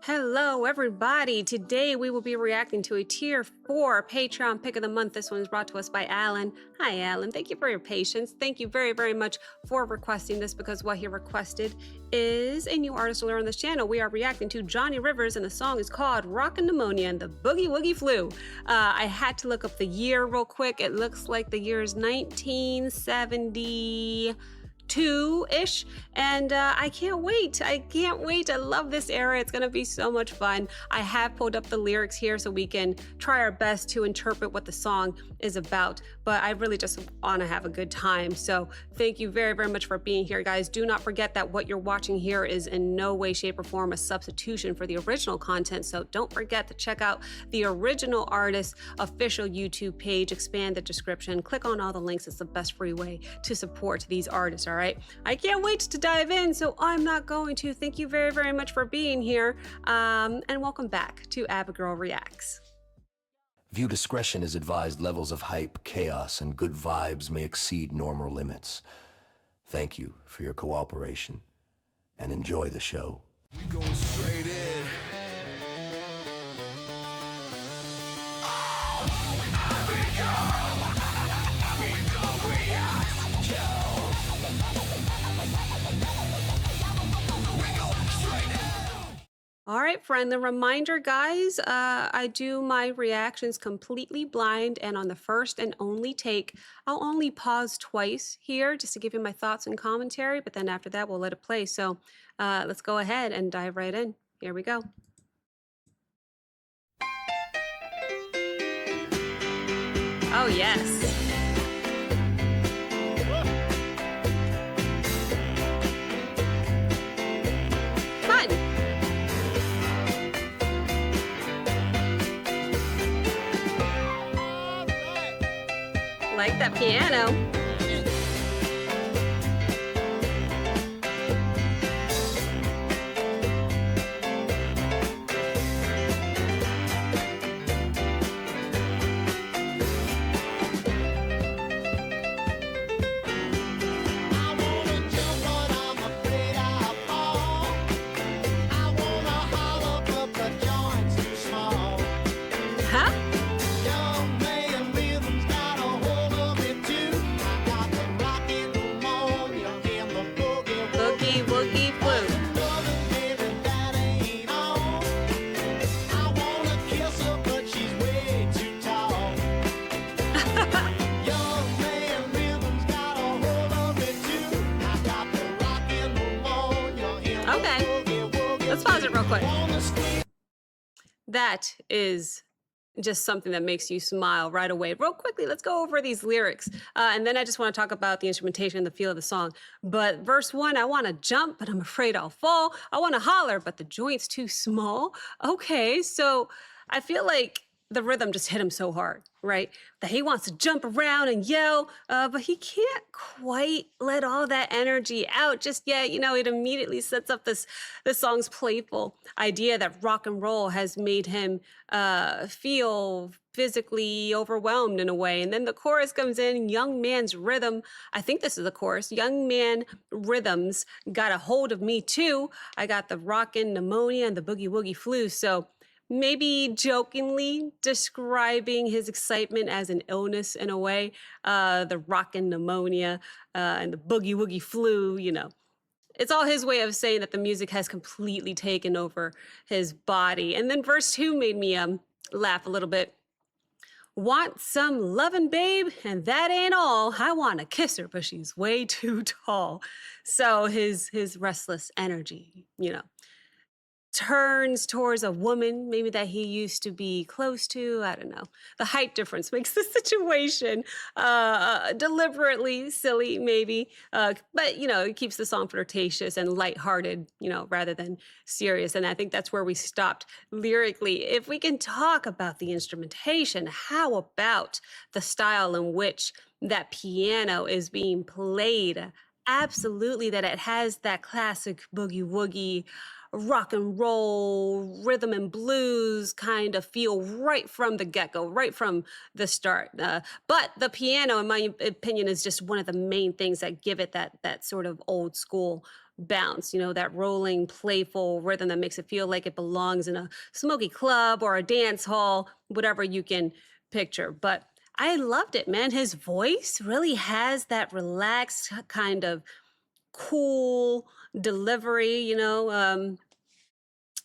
Hello, everybody. Today we will be reacting to a Tier 4 Patreon pick of the month. This one is brought to us by Alan. Hi, Alan. Thank you for your patience. Thank you very, very much for requesting this because what he requested is a new artist to learn on this channel. We are reacting to Johnny Rivers, and the song is called Rockin Pneumonia and the Boogie Woogie Flu. I had to look up the year real quick. It looks like the year is 1970. Two-ish, and I can't wait. I can't wait. I love this era. It's gonna be so much fun. I have pulled up the lyrics here so we can try our best to interpret what the song is about, but I really just want to have a good time. So thank you very, very much for being here, guys. Do not forget that what you're watching here is in no way, shape, or form a substitution for the original content, so don't forget to check out the original artist's official YouTube page, expand the description, click on all the links. It's the best free way to support these artists, all right? I can't wait to dive in, so I'm not going to. Thank you very, very much for being here, and welcome back to Abigail Reacts. View discretion is advised. Levels of hype, chaos, and good vibes may exceed normal limits. Thank you for your cooperation, and enjoy the show. We going straight in. All right, friend, the reminder, guys, I do my reactions completely blind, and on the first and only take, I'll only pause twice here just to give you my thoughts and commentary, but then after that, we'll let it play. So let's go ahead and dive right in. Here we go. Oh, yes. Like that piano. Huh? Boogie Woogie Flu. Okay, let's pause it real quick. That is just something that makes you smile right away. Real quickly, let's go over these lyrics. And then I just want to talk about the instrumentation and the feel of the song. But verse 1, I want to jump, but I'm afraid I'll fall. I want to holler, but the joint's too small. Okay, so I feel like the rhythm just hit him so hard, right? That he wants to jump around and yell, but he can't quite let all that energy out just yet. You know, it immediately sets up this song's playful idea that rock and roll has made him feel physically overwhelmed in a way. And then the chorus comes in, young man's rhythm. I think this is the chorus. Young man rhythms got a hold of me too. I got the rockin' pneumonia and the boogie woogie flu. So maybe jokingly describing his excitement as an illness in a way, the rockin' pneumonia and the boogie woogie flu, you know. It's all his way of saying that the music has completely taken over his body. And then verse 2 made me laugh a little bit. Want some lovin', babe, and that ain't all. I want to kiss her, but she's way too tall. So his restless energy, you know, turns towards a woman maybe that he used to be close to. I don't know. The height difference makes the situation deliberately silly maybe, but you know, it keeps the song flirtatious and lighthearted, you know, rather than serious. And I think that's where we stopped lyrically. If we can talk about the instrumentation, how about the style in which that piano is being played? Absolutely, that it has that classic boogie woogie rock and roll, rhythm and blues kind of feel right from the get-go, right from the start. But the piano, in my opinion, is just one of the main things that give it that sort of old school bounce, that rolling, playful rhythm that makes it feel like it belongs in a smoky club or a dance hall, whatever you can picture. But I loved it, man. His voice really has that relaxed kind of cool delivery,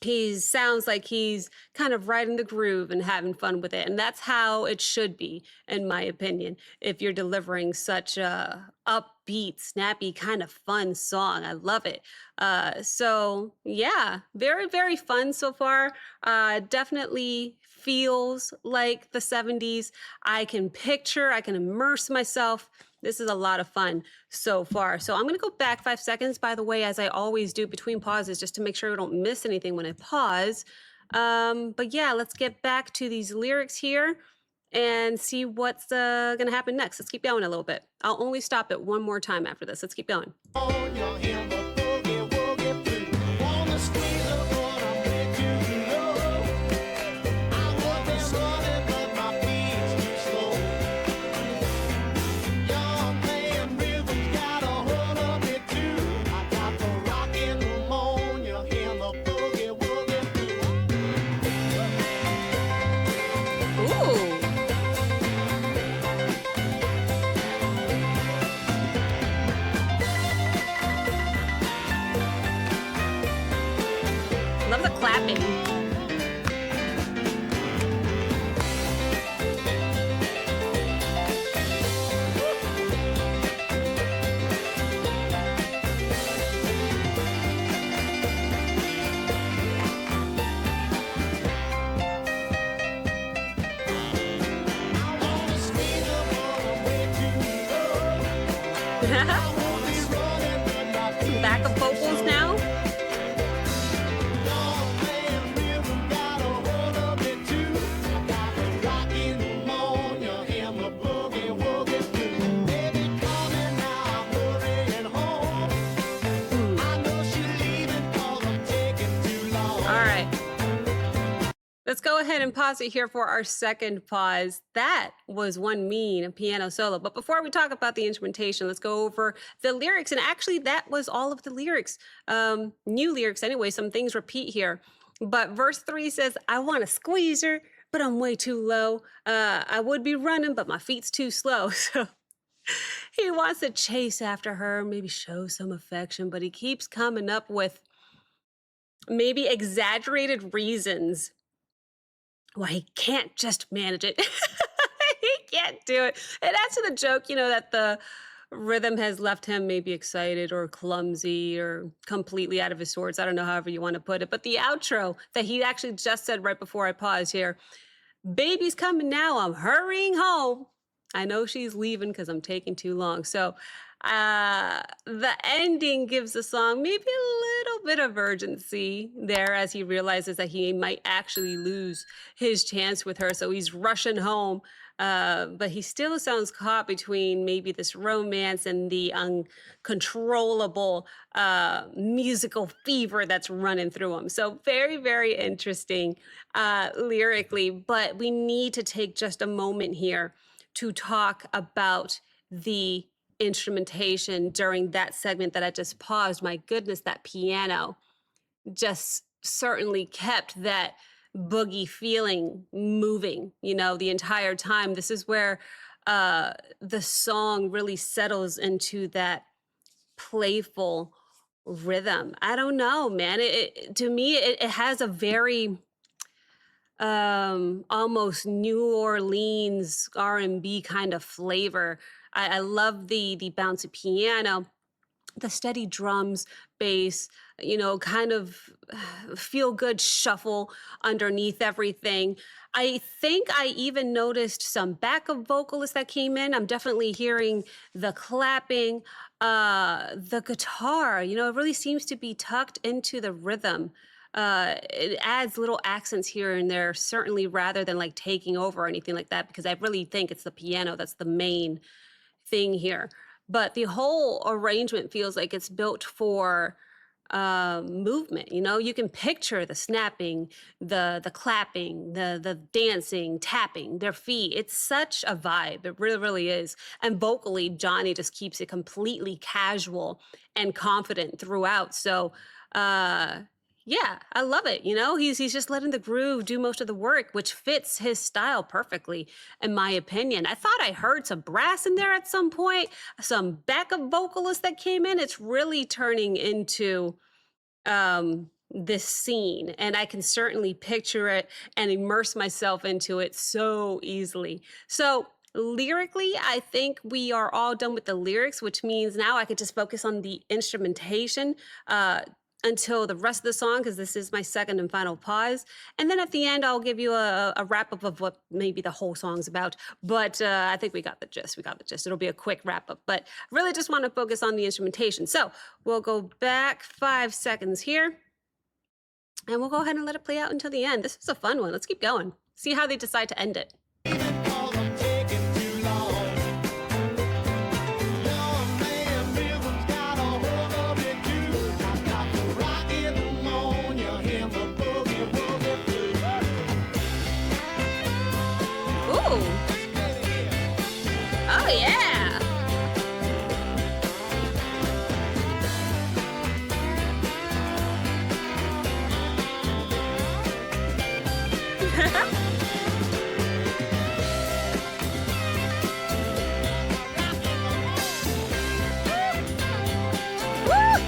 he sounds like he's kind of right in the groove and having fun with it, and that's how it should be, in my opinion, if you're delivering such a upbeat, snappy, kind of fun song. I love it. So yeah, very, very fun so far. Definitely feels like the 70s. I can immerse myself. This is a lot of fun so far. So I'm going to go back 5 seconds, by the way, as I always do between pauses, just to make sure I don't miss anything when I pause. But yeah, let's get back to these lyrics here and see what's going to happen next. Let's keep going a little bit. I'll only stop it one more time after this. Let's keep going. Ooh. Love the clapping. Some backup vocals now. All right. Let's go ahead and pause it here for our second pause. That was one mean piano solo. But before we talk about the instrumentation, let's go over the lyrics. And actually, that was all of the lyrics. New lyrics anyway, some things repeat here. But verse 3 says, I want to squeeze her, but I'm way too low. I would be running, but my feet's too slow. So he wants to chase after her, maybe show some affection, but he keeps coming up with maybe exaggerated reasons why he can't just manage it. He can't do it. It adds to the joke, that the rhythm has left him maybe excited or clumsy or completely out of his sorts. I don't know, however you want to put it. But the outro that he actually just said right before I pause here, baby's coming now, I'm hurrying home. I know she's leaving because I'm taking too long. So the ending gives the song maybe a little bit of urgency there as he realizes that he might actually lose his chance with her. So he's rushing home. But he still sounds caught between maybe this romance and the uncontrollable musical fever that's running through him. So very, very interesting lyrically. But we need to take just a moment here to talk about the instrumentation during that segment that I just paused. My goodness, that piano just certainly kept that boogie feeling moving, the entire time. This is where the song really settles into that playful rhythm. I don't know, man. To me, it has a very almost New Orleans R&B kind of flavor. I love the bouncy piano, the steady drums, bass, kind of feel good shuffle underneath everything. I think I even noticed some backup vocalists that came in. I'm definitely hearing the clapping, the guitar, it really seems to be tucked into the rhythm. It adds little accents here and there, certainly, rather than like taking over or anything like that, because I really think it's the piano that's the main thing here. But the whole arrangement feels like it's built for movement. You know, you can picture the snapping, the clapping, the dancing, tapping their feet. It's such a vibe. It really, really is. And vocally, Johnny just keeps it completely casual and confident throughout. So, uh, yeah, I love it. You know, he's just letting the groove do most of the work, which fits his style perfectly, in my opinion. I thought I heard some brass in there at some point, some backup vocalists that came in. It's really turning into this scene, and I can certainly picture it and immerse myself into it so easily. So lyrically, I think we are all done with the lyrics, which means now I could just focus on the instrumentation until the rest of the song, because this is my second and final pause. And then at the end, I'll give you a wrap up of what maybe the whole song's about. But I think we got the gist. We got the gist. It'll be a quick wrap up, but really just want to focus on the instrumentation. So we'll go back 5 seconds here, and we'll go ahead and let it play out until the end. This is a fun one. Let's keep going. See how they decide to end it. Oh, yeah. Woo!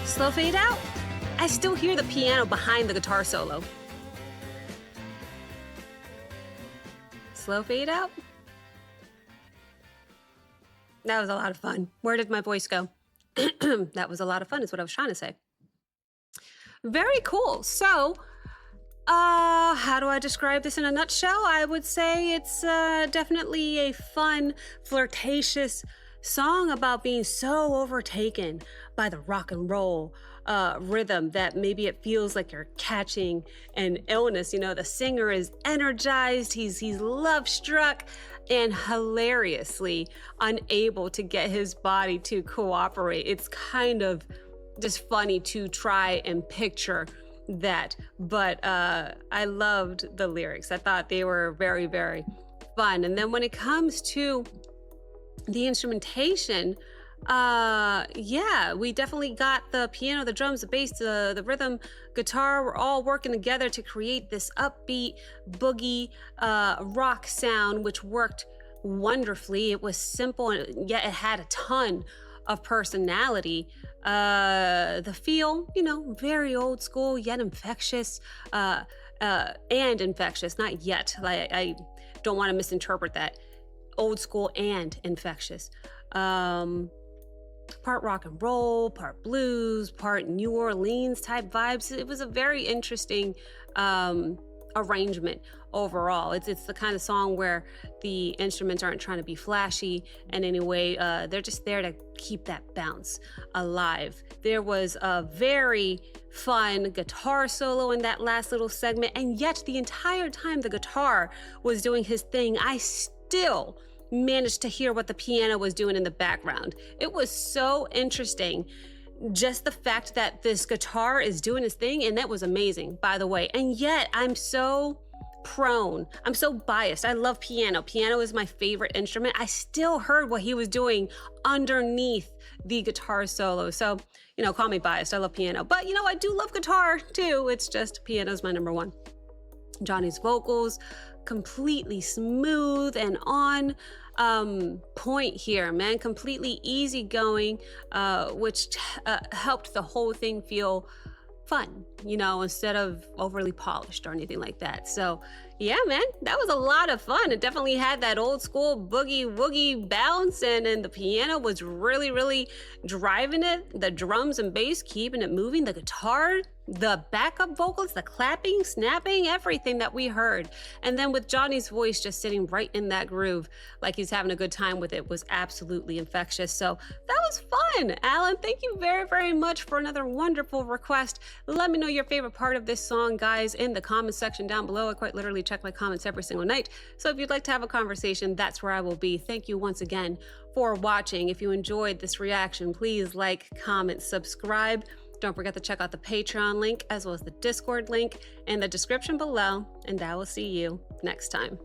Slow fade out. I still hear the piano behind the guitar solo. Slow fade out. That was a lot of fun. Where did my voice go? That was a lot of fun is what I was trying to say. Very cool. So, how do I describe this in a nutshell? I would say it's definitely a fun, flirtatious song about being so overtaken by the rock and roll rhythm that maybe it feels like you're catching an illness. You know, the singer is energized, he's love struck, and hilariously unable to get his body to cooperate. It's kind of just funny to try and picture that, but I loved the lyrics. I thought they were very, very fun. And then when it comes to the instrumentation, yeah, we definitely got the piano, the drums, the bass, the rhythm, guitar, we're all working together to create this upbeat boogie rock sound, which worked wonderfully. It was simple, and yet it had a ton of personality. The feel, you know, very old school, yet infectious, and infectious, not yet. I don't want to misinterpret that. Old school and infectious. Part rock and roll, part blues, part New Orleans type vibes. It was a very interesting arrangement overall. It's the kind of song where the instruments aren't trying to be flashy in any way. They're just there to keep that bounce alive. There was a very fun guitar solo in that last little segment, and yet the entire time the guitar was doing his thing, I still managed to hear what the piano was doing in the background. It was so interesting. Just the fact that this guitar is doing his thing, and that was amazing, by the way. And yet I'm so biased. I love piano. Piano is my favorite instrument. I still heard what he was doing underneath the guitar solo. So, you know, call me biased. I love piano, but you know, I do love guitar too. It's just piano's my number one. Johnny's vocals, completely smooth and on point here, man. Completely easygoing, which helped the whole thing feel fun, you know, instead of overly polished or anything like that. So yeah, man, that was a lot of fun. It definitely had that old school boogie woogie bounce, and the piano was really, really driving it. The drums and bass keeping it moving. The guitar the backup vocals, the clapping, snapping, everything that we heard. And then with Johnny's voice just sitting right in that groove, like he's having a good time with it, was absolutely infectious. So that was fun. Alan, thank you very, very much for another wonderful request. Let me know your favorite part of this song, guys, in the comment section down below. I quite literally check my comments every single night. So if you'd like to have a conversation, that's where I will be. Thank you once again for watching. If you enjoyed this reaction, please like, comment, subscribe. Don't forget to check out the Patreon link as well as the Discord link in the description below, and I will see you next time.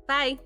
Bye.